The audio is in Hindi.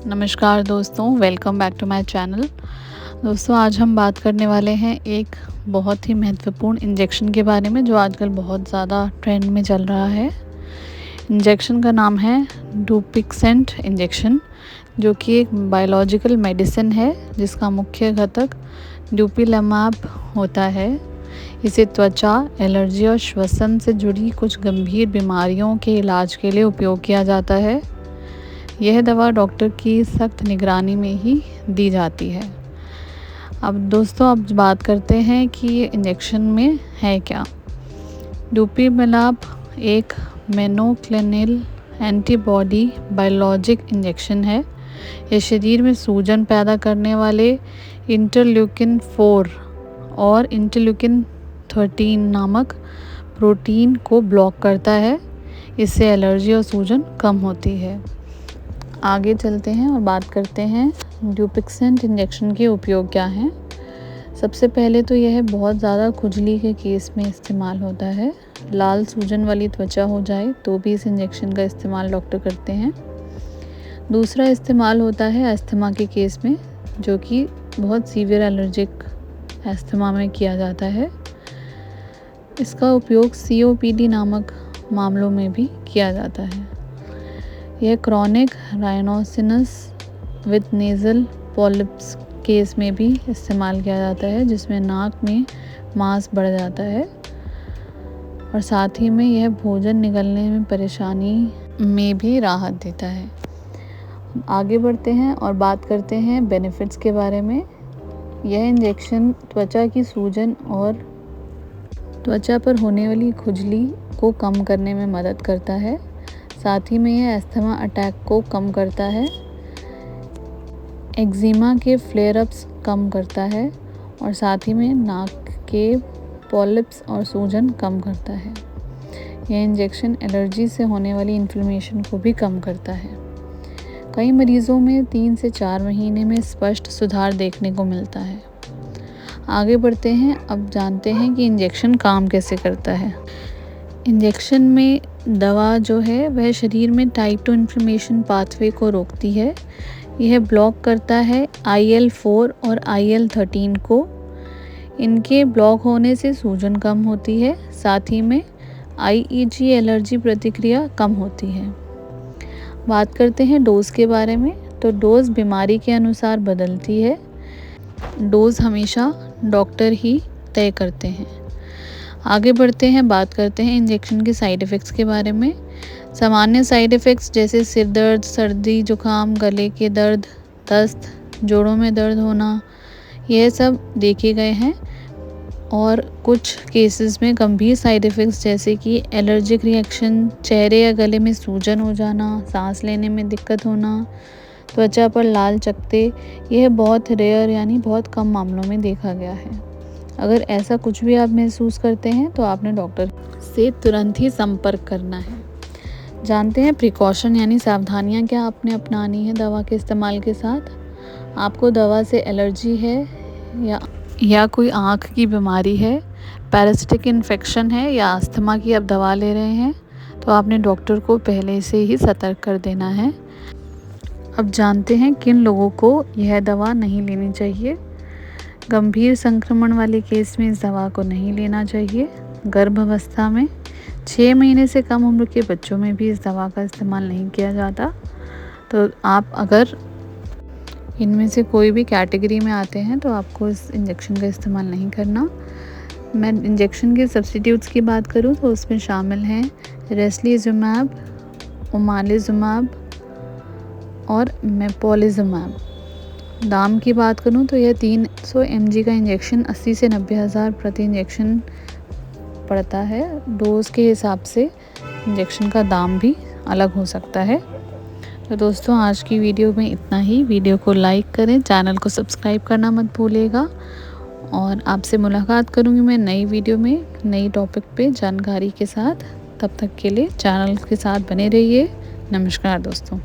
नमस्कार दोस्तों, welcome back to my channel. दोस्तों, आज हम बात करने वाले हैं एक बहुत ही महत्वपूर्ण इंजेक्शन के बारे में जो आजकल बहुत ज़्यादा ट्रेंड में चल रहा है। इंजेक्शन का नाम है डुपिक्सेंट इंजेक्शन, जो कि एक बायोलॉजिकल मेडिसिन है जिसका मुख्य घटक डुपिलैमाब होता है। इसे त्वचा, एलर्जी और श्वसन से जुड़ी कुछ गंभीर बीमारियों के इलाज के लिए उपयोग किया जाता है। यह दवा डॉक्टर की सख्त निगरानी में ही दी जाती है। अब दोस्तों, अब बात करते हैं कि ये इंजेक्शन में है क्या। डुपिलैमाब एक मोनोक्लोनल एंटीबॉडी बायोलॉजिक इंजेक्शन है। यह शरीर में सूजन पैदा करने वाले इंटरल्यूकिन 4 और इंटरल्यूकिन 13 नामक प्रोटीन को ब्लॉक करता है। इससे एलर्जी और सूजन कम होती है। आगे चलते हैं और बात करते हैं डुपिक्सेंट इंजेक्शन के उपयोग क्या हैं। सबसे पहले तो यह बहुत ज़्यादा खुजली के केस में इस्तेमाल होता है। लाल सूजन वाली त्वचा हो जाए तो भी इस इंजेक्शन का इस्तेमाल डॉक्टर करते हैं। दूसरा इस्तेमाल होता है अस्थमा के केस में, जो कि बहुत सीवियर एलर्जिक अस्थमा में किया जाता है। इसका उपयोग COPD नामक मामलों में भी किया जाता है। यह chronic rhinosinus with nasal polyps case में भी इस्तेमाल किया जाता है, जिसमें नाक में मांस बढ़ जाता है और साथ ही में यह भोजन निगलने में परेशानी में भी राहत देता है। आगे बढ़ते हैं और बात करते हैं बेनिफिट्स के बारे में। यह इंजेक्शन त्वचा की सूजन और त्वचा पर होने वाली खुजली को कम करने में मदद करता है। साथ ही में यह अस्थमा अटैक को कम करता है, एक्जिमा के फ्लेयर अप्स कम करता है और साथ ही में नाक के पॉलिप्स और सूजन कम करता है। यह इंजेक्शन एलर्जी से होने वाली इन्फ्लेमेशन को भी कम करता है। कई मरीज़ों में 3 से 4 महीने में स्पष्ट सुधार देखने को मिलता है। आगे बढ़ते हैं, अब जानते हैं कि इंजेक्शन काम कैसे करता है। इंजेक्शन में दवा जो है वह शरीर में टाइप 2 इन्फ्लेमेशन पाथवे को रोकती है। यह ब्लॉक करता है IL-4 और IL-13 को। इनके ब्लॉक होने से सूजन कम होती है। साथ ही में IEG एलर्जी प्रतिक्रिया कम होती है। बात करते हैं डोज के बारे में। तो डोज बीमारी के अनुसार बदलती है। डोज हमेशा डॉक्टर ही तय करते हैं। आगे बढ़ते हैं, बात करते हैं इंजेक्शन के साइड इफ़ेक्ट्स के बारे में। सामान्य साइड इफ़ेक्ट्स जैसे सिर दर्द, सर्दी, जुकाम, गले के दर्द, दस्त, जोड़ों में दर्द होना, यह सब देखे गए हैं। और कुछ केसेस में गंभीर साइड इफ़ेक्ट्स जैसे कि एलर्जिक रिएक्शन, चेहरे या गले में सूजन हो जाना, सांस लेने में दिक्कत होना, त्वचा पर लाल चकत्ते, यह बहुत रेयर यानी बहुत कम मामलों में देखा गया है। अगर ऐसा कुछ भी आप महसूस करते हैं तो आपने डॉक्टर से तुरंत ही संपर्क करना है। जानते हैं प्रिकॉशन यानी सावधानियां क्या आपने अपनानी है दवा के इस्तेमाल के साथ। आपको दवा से एलर्जी है या कोई आँख की बीमारी है, पैरासिटिक इन्फेक्शन है या अस्थमा की आप दवा ले रहे हैं, तो आपने डॉक्टर को पहले से ही सतर्क कर देना है। अब जानते हैं किन लोगों को यह दवा नहीं लेनी चाहिए। गंभीर संक्रमण वाले केस में इस दवा को नहीं लेना चाहिए। गर्भावस्था में 6 महीने से कम उम्र के बच्चों में भी इस दवा का इस्तेमाल नहीं किया जाता। तो आप अगर इनमें से कोई भी कैटेगरी में आते हैं तो आपको इस इंजेक्शन का इस्तेमाल नहीं करना। मैं इंजेक्शन के सब्स्टिट्यूट्स की बात करूं तो उसमें शामिल हैं रेस्लीजुमाब, ओमालिजुमाब और मेपोलिजुमाब। दाम की बात करूं तो यह 300 mg का इंजेक्शन 80 से 90 हज़ार प्रति इंजेक्शन पड़ता है। डोज के हिसाब से इंजेक्शन का दाम भी अलग हो सकता है। तो दोस्तों, आज की वीडियो में इतना ही। वीडियो को लाइक करें, चैनल को सब्सक्राइब करना मत भूलिएगा और आपसे मुलाकात करूंगी मैं नई वीडियो में नई टॉपिक पे जानकारी के साथ। तब तक के लिए चैनल के साथ बने रहिए। नमस्कार दोस्तों।